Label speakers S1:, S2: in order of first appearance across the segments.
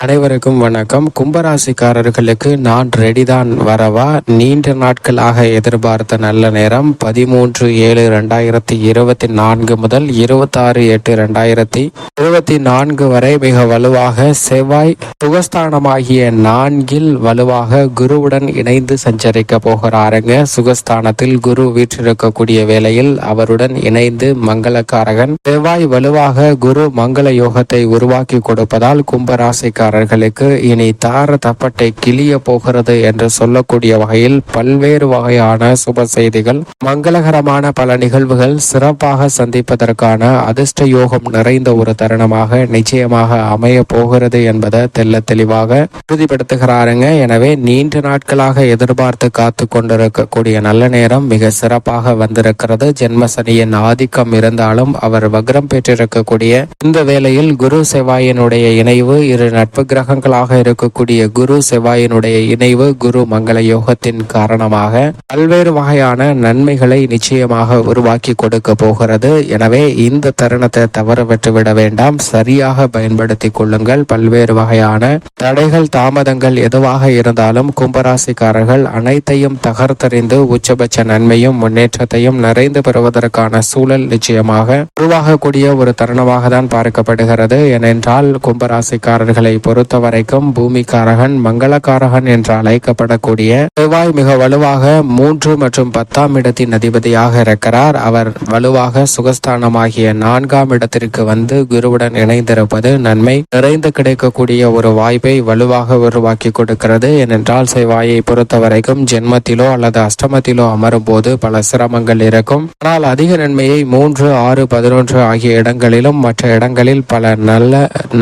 S1: அனைவருக்கும் வணக்கம். கும்பராசிக்காரர்களுக்கு நான் ரெடிதான் வரவா? நீண்ட நாட்களாக எதிர்பார்த்த நல்ல நேரம் 13/7/2024 முதல் 26/8/2024 வரை மிக வலுவாக செவ்வாய் சுகஸ்தானமாகிய 4 வலுவாக குருவுடன் இணைந்து சஞ்சரிக்க போகிறாருங்க. சுகஸ்தானத்தில் குரு வீற்றிருக்கக்கூடிய வேளையில் அவருடன் இணைந்து மங்களக்காரகன் செவ்வாய் வலுவாக குரு மங்கள யோகத்தை உருவாக்கி கொடுப்பதால் கும்பராசிக்காரர்களுக்கு இனி தார தப்பட்டை கிளிய போகிறது என்று சொல்லக்கூடிய வகையில் பல்வேறு வகையான சுப செய்திகள், மங்களகரமான பல நிகழ்வுகள் சிறப்பாக சந்திப்பதற்கான அதிர்ஷ்ட யோகம் நிறைந்த ஒரு தருணமாக நிச்சயமாக அமைய போகிறது என்பதை தெல்ல தெளிவாக உறுதிப்படுத்துகிறாருங்க. எனவே நீண்ட நாட்களாக எதிர்பார்த்து காத்து கொண்டிருக்கக்கூடிய நல்ல நேரம் மிக சிறப்பாக வந்திருக்கிறது. ஜென்மசனியின் ஆதிக்கம் இருந்தாலும் அவர் வக்ரம் பெற்றிருக்கக்கூடிய இந்த வேளையில் குரு செவ்வாயினுடைய இணைவு, இரு நட்பு கிரகங்களாக இருக்கக்கூடிய குரு செவ்வாயினுடைய இணைவு, குரு மங்கள யோகத்தின் காரணமாக பல்வேறு வகையான நன்மைகளை நிச்சயமாக உருவாக்கி கொடுக்க போகிறது. எனவே இந்த தருணத்தை தவற விட்டுவிட வேண்டாம், சரியாக பயன்படுத்திக் கொள்ளுங்கள். பல்வேறு வகையான தடைகள் தாமதங்கள் எதுவாக இருந்தாலும் கும்பராசிக்காரர்கள் அனைத்தையும் தகர்த்தறிந்து உச்சபட்ச நன்மையும் முன்னேற்றத்தையும் நிறைந்து பெறுவதற்கான சூழல் நிச்சயமாக உருவாகக்கூடிய ஒரு தருணமாக தான் பார்க்கப்படுகிறது. ஏனென்றால் கும்பராசிக்காரர்களை பொறுத்த வரைக்கும் பூமிக்காரகன் மங்களக்காரகன் என்று அழைக்கப்படக்கூடிய செவ்வாய் மிக வலுவாக 3 மற்றும் 10ஆம் இடத்தின் அதிபதியாக இருக்கிறார். அவர் வலுவாக சுகஸ்தானமாகிய 4ஆம் இடத்திற்கு வந்து குருவுடன் இணைந்திருப்பது நன்மை நிறைந்து கிடைக்கக்கூடிய ஒரு வாய்ப்பை வலுவாக உருவாக்கி கொடுக்கிறது. ஏனென்றால் செவ்வாயை பொறுத்த வரைக்கும் ஜென்மத்திலோ அல்லது அஷ்டமத்திலோ அமரும் போது பல சிரமங்கள் இருக்கும். ஆனால் அதிக நன்மையை 3, 6, 11 ஆகிய இடங்களிலும் மற்ற இடங்களில் பல நல்ல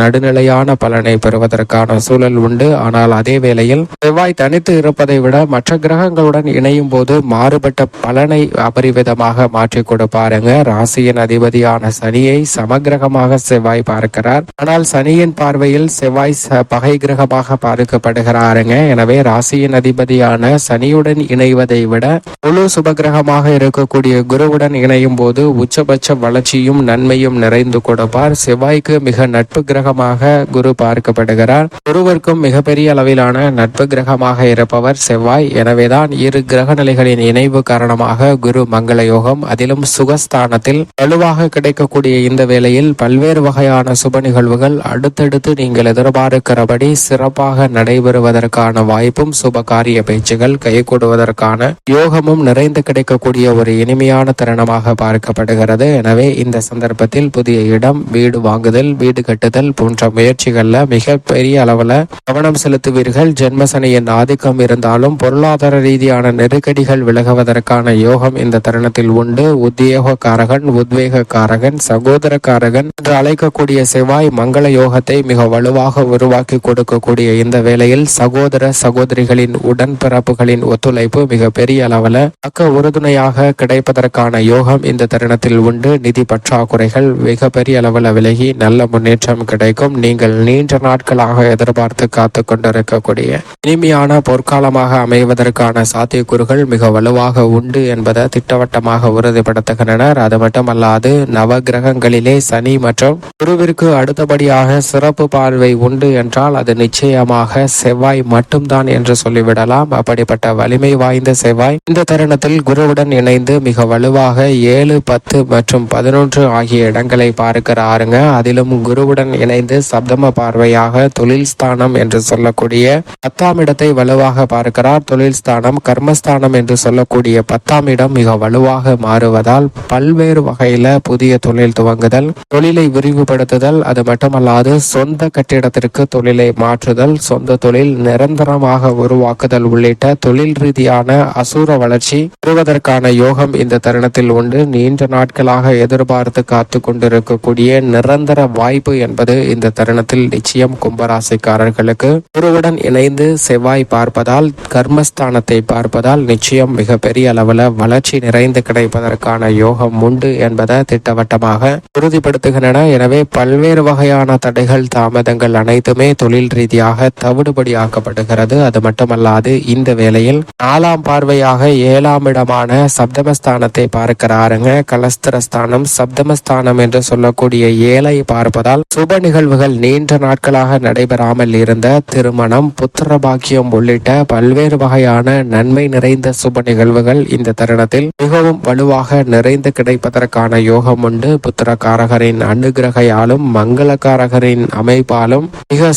S1: நடுநிலையான பலனை பெறுவதற்கான சூழல் உண்டு. ஆனால் அதே வேளையில் செவ்வாய் தனித்து இருப்பதை விட மற்ற கிரகங்களுடன் இணையும் போது மாறுபட்ட பலனை அபரிவிதமாக மாற்றி கொடுப்பாருங்க. ராசியின் அதிபதியான சனியை சமகிரகமாக செவ்வாய் பார்க்கிறார். ஆனால் சனியின் பார்வையில் செவ்வாய் பகை கிரகமாக பார்க்கப்படுகிறாருங்க. எனவே ராசியின் அதிபதியான சனியுடன் இணைவதை விட முழு சுபகிரகமாக இருக்கக்கூடிய குருவுடன் இணையும் போது உச்சபட்ச வளர்ச்சியும் நன்மையும் நிறைந்து கொடுப்பார். செவ்வாய்க்கு மிக நட்பு கிரகமாக குரு பார்க்கப்படுகிறார். குருவிற்கும் மிகப்பெரிய அளவிலான நட்பு கிரகமாக இருப்பவர் செவ்வாய். எனவேதான் இரு கிரக நிலைகளின் இணைவு காரணமாக குரு மங்கள யோகம், அதிலும் சுகஸ்தானத்தில் வலுவாக கிடைக்கக்கூடிய இந்த வேளையில் பல்வேறு வகையான சுப நிகழ்வுகள் அடுத்தடுத்து நீங்கள் எதிர்பார்க்கிறபடி சிறப்பாக நடைபெறுவதற்கான வாய்ப்பும் சுப காரிய பேச்சுகள் கைகூடுவதற்கான யோகமும் நிறைந்து கிடைக்கக்கூடிய ஒரு இனிமையான தருணமாக பார்க்கப்படுகிறது. எனவே இந்த சந்தர்ப்பத்தில் புதிய இடம், வீடு வாங்குதல், வீடு கட்டுதல் போன்ற முயற்சிகள்ல மிக பெரிய அளவுல கவனம் செலுத்துவீர்கள். ஜென்மசனியின் ஆதிக்கம் இருந்தாலும் பொருளாதார ரீதியான நெருக்கடிகள் விலகுவதற்கான யோகம் இந்த தருணத்தில் உண்டு. உத்தியோகக்காரகன், உத்வேகக்காரகன், சகோதரக்காரகன் என்று அழைக்கக்கூடிய செவ்வாய் மங்கள யோகத்தை மிக வலுவாக உருவாக்கி கொடுக்கக்கூடிய இந்த வேளையில் சகோதர சகோதரிகளின் உடன்பிறப்புகளின் ஒத்துழைப்பு மிக பெரிய அளவுல அக்க உறுதுணையாக கிடைப்பதற்கான யோகம் இந்த தருணத்தில் உண்டு. நிதி பற்றாக்குறைகள் மிக பெரிய அளவுல விலகி நல்ல முன்னேற்றம் கிடைக்கும். நீங்கள் நீண்ட நாட்களாக எதிர்பார்த்து காத்து கொண்டிருக்கக்கூடிய இனிமையான பொற்காலமாக அமைவதற்கான சாத்தியக்கூறுகள் மிக வலுவாக உண்டு என்பதை திட்டவட்டமாக உறுதிப்படுத்துகின்றனர். அது மட்டுமல்லாது நவ கிரகங்களிலே சனி மற்றும் குருவிற்கு அடுத்தபடியாக சிறப்பு பார்வை உண்டு என்றால் அது நிச்சயமாக செவ்வாய் மட்டும்தான் என்று சொல்லிவிடலாம். அப்படிப்பட்ட வலிமை வாய்ந்த செவ்வாய் இந்த தருணத்தில் குருவுடன் இணைந்து மிக வலுவாக 7, 10 மற்றும் 11 ஆகிய இடங்களை பார்க்கிறாருங்க. அதிலும் குருவுடன் இணைந்து சப்தம பார்வையாக தொழில் ஸ்தானம் என்று சொல்லக்கூடிய 10ஆம் இடத்தை வலுவாக பார்க்கிறார். தொழில் ஸ்தானம், கர்மஸ்தானம் என்று சொல்லக்கூடிய 10ஆம் இடம் மிக வலுவாக மாறுவதால் பல்வேறு வகையில புதிய தொழில் துவங்குதல், தொழிலை விரிவுபடுத்துதல், அது மட்டுமல்லாது சொந்த கட்டிடத்திற்கு தொழிலை மாற்றுதல், சொந்த தொழில் நிரந்தரமாக உருவாக்குதல் உள்ளிட்ட தொழில் ரீதியான அசூர வளர்ச்சி பெறுவதற்கான யோகம் இந்த தருணத்தில் உண்டு. நீண்ட நாட்களாக எதிர்பார்த்து காத்து கொண்டிருக்கக்கூடிய நிரந்தர வாய்ப்பு என்பது இந்த தருணத்தில் நிச்சயம் கும்பராசிக்காரர்களுக்கு குருவுடன் இணைந்து செவ்வாய் பார்ப்பதால், கர்மஸ்தானத்தை பார்ப்பதால் நிச்சயம் மிக பெரிய அளவுல வளர்ச்சி நிறைந்து கிடைப்பதற்கான யோகம் உண்டு என்பதை திட்டவட்டமாக உறுதிப்படுத்துகின்றன. எனவே பல்வேறு வகையான தடைகள் தாமதங்கள் அனைத்துமே தொழில் ரீதியாக தவிடுபடியாக்கப்படுகிறது. அது மட்டுமல்லாது இந்த வேளையில் 4ஆம் பார்வையாக 7ஆம் இடமான சப்தமஸ்தானத்தை பார்க்கிறாருங்க. கலஸ்திரஸ்தானம், சப்தமஸ்தானம் என்று சொல்லக்கூடிய 7ஐ பார்ப்பதால் சுப நிகழ்வுகள் நீண்ட நாட்களாக சரியாக நடைபெறாமல் இருந்த திருமணம், புத்திர பாக்கியம் உள்ளிட்ட பல்வேறு வகையான நன்மை நிறைந்த சுப நிகழ்வுகள் இந்த தருணத்தில் மிகவும் வலுவாக நிறைந்து கிடைப்பதற்கான யோகம் உண்டு. புத்திரக்காரகரின் அனுகிரகையாலும் மங்களக்காரகரின் அமைப்பாலும் மிக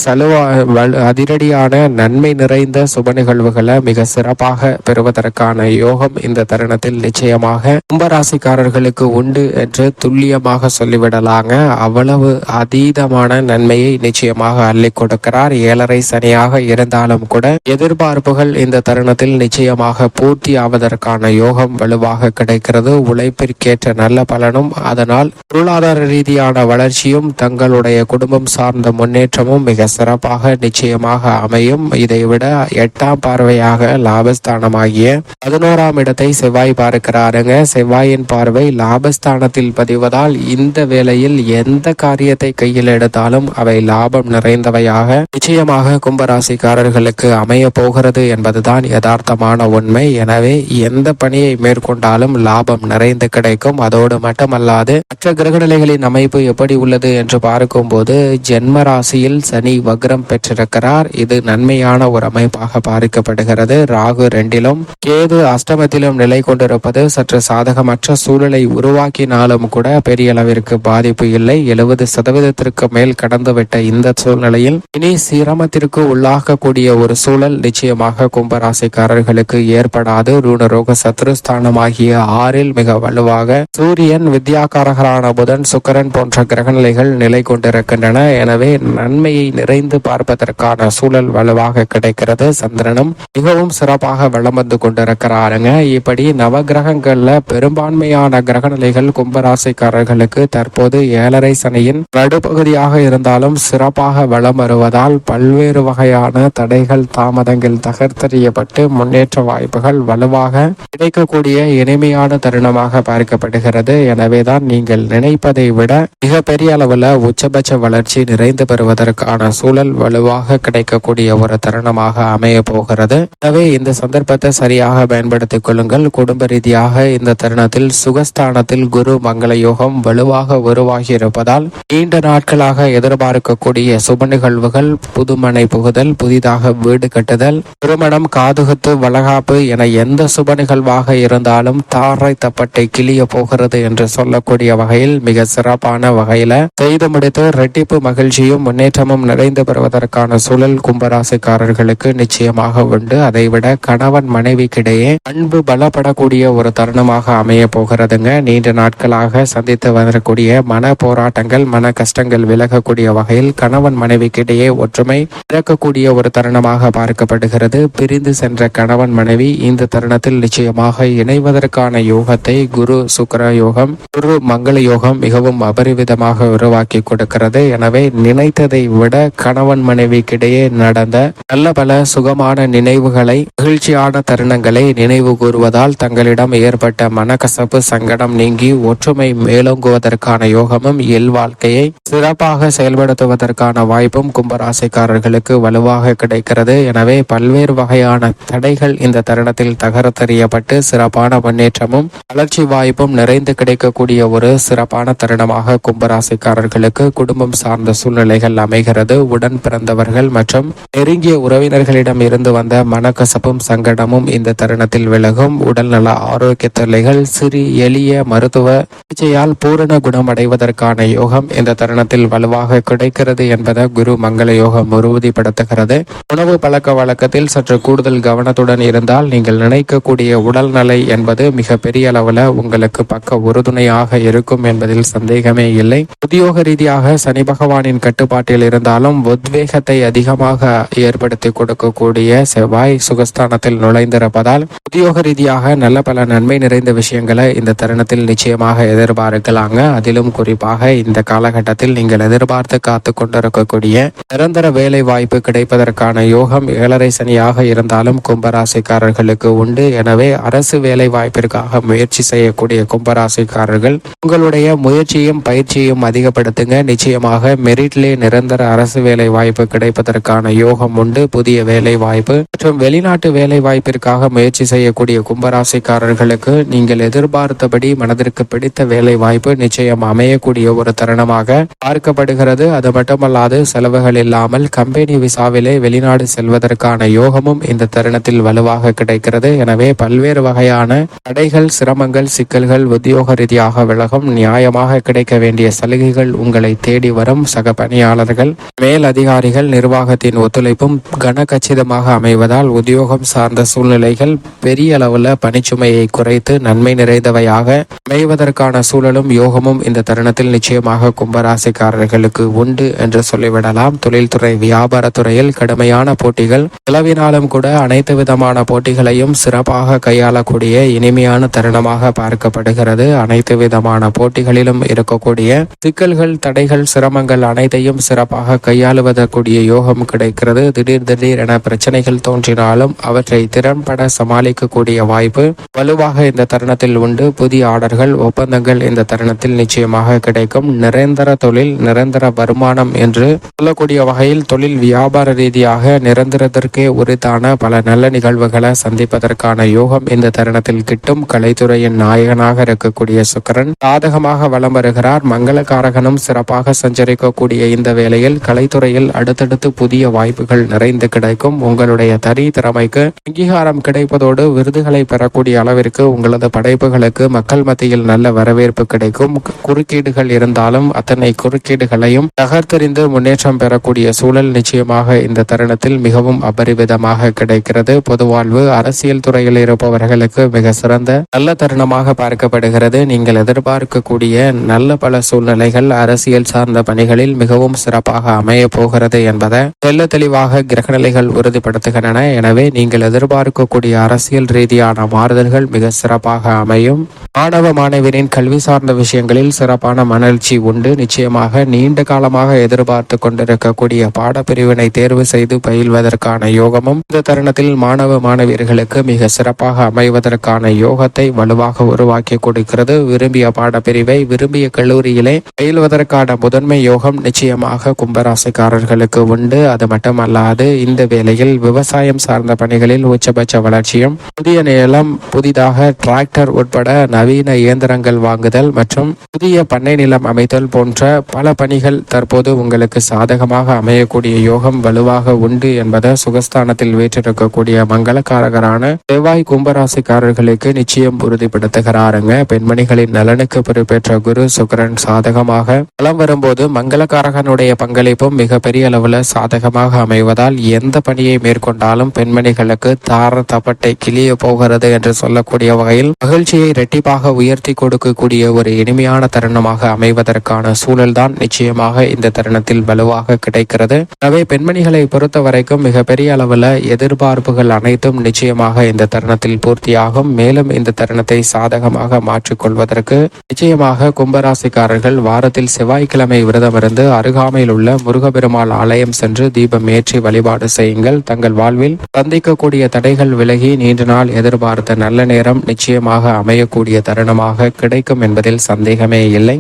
S1: அதிரடியான நன்மை நிறைந்த சுப நிகழ்வுகளை மிக சிறப்பாக பெறுவதற்கான யோகம் இந்த தருணத்தில் நிச்சயமாக கும்பராசிக்காரர்களுக்கு உண்டு என்று துல்லியமாக சொல்லிவிடலாங்க. அவ்வளவு அதீதமான நன்மையை நிச்சயமாக அள்ளி கொடுக்கிறார். 7.5 சனியாக இருந்தாலும் கூட எதிர்பார்ப்புகள் இந்த தருணத்தில் நிச்சயமாக பூர்த்தி ஆவதற்கான யோகம் வலுவாக கிடைக்கிறது. உழைப்பிற்கேற்ற நல்ல பலனும் அதனால் பொருளாதார ரீதியான வளர்ச்சியும் தங்களுடைய குடும்பம் சார்ந்த முன்னேற்றமும் மிக சிறப்பாக நிச்சயமாக அமையும். இதைவிட 8ஆம் பார்வையாக லாபஸ்தானமாகிய 11ஆம் இடத்தை செவ்வாய் பார்க்கிறாருங்க. செவ்வாயின் பார்வை லாபஸ்தானத்தில் பதிவதால் இந்த வேளையில் எந்த காரியத்தை கையில் எடுத்தாலும் அவை லாபம் நிறைந்தவையாக நிச்சயமாக கும்பராசிக்காரர்களுக்கு அமைய போகிறது என்பதுதான் யதார்த்தமான உண்மை. எனவே எந்த பணியை மேற்கொண்டாலும் லாபம் நிறைந்து கிடைக்கும். அதோடு மட்டுமல்லாது மற்ற கிரகநிலைகளின் அமைப்பு எப்படி உள்ளது என்று பார்க்கும்போது ஜென்ம ராசியில் சனி வக்ரம் பெற்றிருக்கிறார். இது நன்மையான ஒரு அமைப்பாக பார்க்கப்படுகிறது. ராகு 2லும் கேது அஷ்டமத்திலும் நிலை கொண்டிருப்பது சற்று சாதகமற்ற சூழலை உருவாக்கினாலும் கூட பெரிய அளவிற்கு பாதிப்பு இல்லை. 70% மேல் கடந்துவிட்ட இந்த சூழ்நிலையில் இனி சிரமத்திற்கு உள்ளாகக்கூடிய ஒரு சூழல் நிச்சயமாக கும்பராசிக்காரர்களுக்கு ஏற்படாது. ரூணரோக சத்ருஸ்தானமாகிய 6ல் மிக வலுவாக சூரியன், வித்யாகாரகரான புதன், சுக்கிரன் போன்ற கிரகநிலைகள் நிலை கொண்டிருக்கின்றன. எனவே நன்மையை நிறைந்து பார்ப்பதற்கான சூழல் வலுவாக கிடைக்கிறது. சந்திரனும் மிகவும் சிறப்பாக வளம் வந்து கொண்டிருக்கிறாருங்க. இப்படி நவகிரகங்கள்ல பெரும்பான்மையான கிரகநிலைகள் கும்பராசிக்காரர்களுக்கு தற்போது 7.5 சனியின் நடுப்பகுதியாக இருந்தாலும் சிறப்பாக வளம் வருவதால் பல்வேறு வகையான தடைகள், தாமதங்கள் தகர்த்தெறியப்பட்டு முன்னேற்ற வாய்ப்புகள் வலுவாக கிடைக்கக்கூடிய இனிமையான தருணமாக பார்க்கப்படுகிறது. எனவேதான் நீங்கள் நினைப்பதை விட மிக பெரிய அளவில் உச்சபட்ச வளர்ச்சி நிறைந்து பெறுவதற்கான சூழல் வலுவாக கிடைக்கக்கூடிய ஒரு தருணமாக அமைய போகிறது. எனவே இந்த சந்தர்ப்பத்தை சரியாக பயன்படுத்திக் கொள்ளுங்கள். குடும்ப ரீதியாக இந்த தருணத்தில் சுகஸ்தானத்தில் குரு மங்கள யோகம் வலுவாக உருவாகி இருப்பதால் நீண்ட நாட்களாக எதிர்பார்க்கக்கூடிய சுப நிகழ்வுகள், புதுமனை புகுதல், புதிதாக வீடு கட்டுதல், திருமணம், காதுகுத்து, வளகாப்பு என எந்த சுப நிகழ்வாக இருந்தாலும் தாரை தப்பட்டை கிளிய போகிறது என்று சொல்லக்கூடிய வகையில் மிக சிறப்பான வகையில செய்து முடித்து இரட்டிப்பு மகிழ்ச்சியும் முன்னேற்றமும் நிறைந்து பெறுவதற்கான சூழல் கும்பராசிக்காரர்களுக்கு நிச்சயமாக உண்டு. அதைவிட கணவன் மனைவிக்கிடையே அன்பு பலப்படக்கூடிய ஒரு தருணமாக அமைய போகிறதுங்க. நீண்ட நாட்களாக சந்தித்து வரக்கூடிய மன போராட்டங்கள், மன கஷ்டங்கள் விலகக்கூடிய வகையில் கணவன் மனைவிக்கிடையே ஒற்றுமை இறக்கக்கூடிய ஒரு தருணமாக பார்க்கப்படுகிறது. பிரிந்து சென்ற கணவன் மனைவி இந்த தருணத்தில் நிச்சயமாக இணைவதற்கான யோகத்தை குரு சுக்கிர யோகம், குரு மங்கள யோகம் மிகவும் அபரிவிதமாக உருவாக்கி கொடுக்கிறது. எனவே நினைத்ததை விட கணவன் மனைவிக்கிடையே நடந்த நல்ல பல சுகமான நினைவுகளை, மகிழ்ச்சியான தருணங்களை நினைவு கூறுவதால் தங்களிடம் ஏற்பட்ட மனக்கசப்பு, சங்கடம் நீங்கி ஒற்றுமை மேலோங்குவதற்கான யோகமும் இயல்வாழ்க்கையை சிறப்பாக செயல்படுத்துவதற்கான வாய்ப்பும் கும்பராசிக்காரர்களுக்கு வலுவாக கிடைக்கிறது. எனவே பல்வேறு வகையான தடைகள் இந்த தருணத்தில் தகர்த்தெறியப்பட்டு சிறப்பான முன்னேற்றமும் வளர்ச்சி வாய்ப்பும் நிறைந்து கிடைக்கக்கூடிய ஒரு சிறப்பான தருணமாக கும்பராசிக்காரர்களுக்கு குடும்பம் சார்ந்த சூழ்நிலைகள் அமைகிறது. உடன் பிறந்தவர்கள் மற்றும் நெருங்கிய உறவினர்களிடம் இருந்து வந்த மனக்கசப்பும் சங்கடமும் இந்த தருணத்தில் விலகும். உடல்நல ஆரோக்கிய தொல்லைகள் சிறு எளிய மருத்துவ சிகிச்சையால் பூரண குணமடைவதற்கான யோகம் இந்த தருணத்தில் வலுவாக கிடைக்கிறது என்பதை குரு மங்கள யோகம் உறுதிப்படுத்துகிறது. உணவு பழக்க வழக்கத்தில் சற்று கூடுதல் கவனத்துடன் இருந்தால் நீங்கள் நினைக்கக்கூடிய உடல்நலை என்பது மிக பெரிய அளவில் உங்களுக்கு பக்க உறுதுணையாக இருக்கும் என்பதில் சந்தேகமே இல்லை. உத்தியோக ரீதியாக சனி பகவானின் கட்டுப்பாட்டில் இருந்தாலும் உத்வேகத்தை அதிகமாக ஏற்படுத்தி கொடுக்கக்கூடிய செவ்வாய் சுகஸ்தானத்தில் நுழைந்திருப்பதால் உத்தியோக ரீதியாக நல்ல பல நன்மை நிறைந்த விஷயங்களை இந்த தருணத்தில் நிச்சயமாக எதிர்பார்க்கலாங்க. அதிலும் குறிப்பாக இந்த காலகட்டத்தில் நீங்கள் எதிர்பார்த்து காத்து கொண்டிருக்கக்கூடிய நிரந்தர வேலை வாய்ப்பு கிடைப்பதற்கான யோகம் 7.5 சனியாக இருந்தாலும் கும்பராசிக்காரர்களுக்கு உண்டு. எனவே அரசு வேலை வாய்ப்பிற்காக முயற்சி செய்யக்கூடிய கும்பராசிக்காரர்கள் உங்களுடைய முயற்சியும் பயிற்சியும் அதிகப்படுத்துங்க. நிச்சயமாக மெரிட்லே நிரந்தர அரசு வேலை வாய்ப்பு கிடைப்பதற்கான யோகம் உண்டு. புதிய வேலை வாய்ப்பு மற்றும் வெளிநாட்டு வேலை வாய்ப்பிற்காக முயற்சி செய்யக்கூடிய கும்பராசிக்காரர்களுக்கு நீங்கள் எதிர்பார்த்தபடி மனதிற்கு பிடித்த வேலை வாய்ப்பு நிச்சயம் அமையக்கூடிய ஒரு தருணமாக பார்க்கப்படுகிறது. அது மட்டுமல்லாது கிடைக்கிறது. செலவுகள் இல்லாமல் கம்பெனி விசாவிலே வெளிநாடு செல்வதற்கான யோகமும் இந்த தருணத்தில் வலுவாக கிடைக்கிறது. எனவே பல்வேறு வகையான தடைகள், சிரமங்கள், சிக்கல்கள் உத்தியோக ரீதியாக விலகும். நியாயமாக கிடைக்க வேண்டிய சலுகைகள் உங்களை தேடி வரும். சக பணியாளர்கள், மேல் அதிகாரிகள், நிர்வாகத்தின் ஒத்துழைப்பும் கனகச்சிதமாக அமைவதால் உத்தியோகம் சார்ந்த சூழ்நிலைகள் பெரிய அளவுல பணிச்சுமையை குறைத்து நன்மை நிறைந்தவையாக அமைவதற்கான சூழலும் யோகமும் இந்த தருணத்தில் நிச்சயமாக கும்பராசிக்காரர்களுக்கு உண்டு என்று சொல்லிவிடலாம். தொழில்துறை, வியாபாரத்துறையில் கடுமையான போட்டிகள் நிலவினாலும் கூட அனைத்து விதமான போட்டிகளையும் சிறப்பாக கையாளக்கூடிய இனிமையான தருணமாக பார்க்கப்படுகிறது. அனைத்து விதமான போட்டிகளிலும் இருக்கக்கூடிய சிக்கல்கள், தடைகள், சிரமங்கள் அனைத்தையும் சிறப்பாக கையாளுவதற்குரிய யோகம் கிடைக்கிறது. திடீர் என பிரச்சனைகள் தோன்றினாலும் அவற்றை திறன்பட சமாளிக்கக்கூடிய வாய்ப்பு வலுவாக இந்த தருணத்தில் உண்டு. புதிய ஆர்டர்கள், ஒப்பந்தங்கள் இந்த தருணத்தில் நிச்சயமாக கிடைக்கும். நிரந்தர தொழில், நிரந்தர வருமானம் என்று சொல்லக்கூடிய வகையில் தொழில் வியாபார ரீதியாக நிரந்தரத்திற்கே உரித்தான பல நல்ல நிகழ்வுகளை சந்திப்பதற்கான யோகம் இந்த தருணத்தில் கிட்டும். கலைத்துறையின் நாயகனாக இருக்கக்கூடிய சுக்கிரன் சாதகமாக வலம் வருகிறார். மங்களகாரகனும் சிறப்பாக சஞ்சரிக்கக்கூடிய இந்த வேளையில் கலைத்துறையில் அடுத்தடுத்து புதிய வாய்ப்புகள் நிறைந்து கிடைக்கும். உங்களுடைய திறமைக்கு அங்கீகாரம் கிடைப்பதோடு விருதுகளை பெறக்கூடிய அளவிற்கு உங்களது படைப்புகளுக்கு மக்கள் மத்தியில் நல்ல வரவேற்பு கிடைக்கும். குறுக்கீடுகள் இருந்தாலும் அத்தனை குறுக்கீடுகளையும் தகர்த்தெறிந்து முன்னேற்றம் பெறக்கூடிய சூழல் நிச்சயமாக இந்த தருணத்தில் மிகவும் அபரிவிதமாக கிடைக்கிறது. பொதுவாழ்வு, அரசியல் துறையில் இருப்பவர்களுக்கு மிக சிறந்த நல்ல தருணமாக பார்க்கப்படுகிறது. நீங்கள் எதிர்பார்க்கக்கூடிய நல்ல பல சூழ்நிலைகள் அரசியல் சார்ந்த பணிகளில் மிகவும் சிறப்பாக அமைய போகிறது என்பதை தெல்ல தெளிவாக கிரகநிலைகள் உறுதிப்படுத்துகின்றன. எனவே நீங்கள் எதிர்பார்க்கக்கூடிய அரசியல் ரீதியான மாறுதல்கள் மிக சிறப்பாக அமையும். மாணவ மாணவியரின் கல்வி சார்ந்த விஷயங்களில் சிறப்பான மகிழ்ச்சி உண்டு. நிச்சயமாக நீண்ட காலமாக எதிர்பார்த்து கொண்டிருக்கக்கூடிய பாடப்பிரிவினை தேர்வு செய்து பயில்வதற்கான யோகமும் இந்த தருணத்தில் மாணவ மாணவியர்களுக்கு மிக சிறப்பாக அமைவதற்கான யோகத்தை வலுவாக உருவாக்கி கொடுக்கிறது. விரும்பிய பாடப்பிரிவை விரும்பிய கல்லூரியிலே பயில்வதற்கான முதன்மை யோகம் நிச்சயமாக கும்பராசிக்காரர்களுக்கு உண்டு. அது மட்டுமல்லாது இந்த வேளையில் விவசாயம் சார்ந்த பணிகளில் உச்சபட்ச வளர்ச்சியும், புதிய நிலம், புதிதாக டிராக்டர் உட்பட நவீன இயந்திரங்கள் வாங்குதல் மற்றும் புதிய பண்ணை நிலம் அமைத்தல் போன்ற பல பணிகள் தற்போது உங்களுக்கு சாதகமாக அமையக்கூடிய யோகம் வலுவாக உண்டு என்பதை சுகஸ்தானத்தில் வீற்றிருக்கக்கூடிய மங்களகாரகரான செவ்வாய் கும்பராசிக்காரர்களுக்கு நிச்சயம் உறுதிப்படுத்துகிறாருங்க. பெண்மணிகளின் நலனுக்கு பொறுப்பேற்ற குரு சுக்கிரன் சாதகமாக வலம் வரும்போது மங்களகாரகனுடைய பங்களிப்பும் மிகப்பெரிய அளவுல சாதகமாக அமைவதால் எந்த பணியை மேற்கொண்டாலும் பெண்மணிகளுக்கு தார தப்பட்டை கிளிய போகிறது என்று சொல்லக்கூடிய வகையில் மகிழ்ச்சியை இரட்டிப்பாக உயர்த்தி கொடுக்கக்கூடிய ஒரு இனிமையான தருணமாக அமைவதற்கான சூழல்தான் நிச்சயமாக இந்த தருணத்தில் வலுவாக கிடைக்கிறது. எனவே பெண்மணிகளை பொறுத்த வரைக்கும் மிகப்பெரிய அளவுல எதிர்பார்ப்புகள் அனைத்தும் நிச்சயமாக இந்த தருணத்தில் பூர்த்தியாகும். மேலும் இந்த தருணத்தை சாதகமாக மாற்றிக்கொள்வதற்கு நிச்சயமாக கும்பராசிக்காரர்கள் வாரத்தில் செவ்வாய்க்கிழமை விரதமிருந்து அருகாமையில் உள்ள முருகப்பெருமாள் ஆலயம் சென்று தீபம் ஏற்றி வழிபாடு செய்யுங்கள். தங்கள் வாழ்வில் சந்திக்கக்கூடிய தடைகள் விலகி நீண்ட நாள் எதிர்பார்த்த நல்ல நேரம் நிச்சயமாக அமையக்கூடிய தருணமாக கிடைக்கும் என்பதில் சந்தேகமே இல்லை.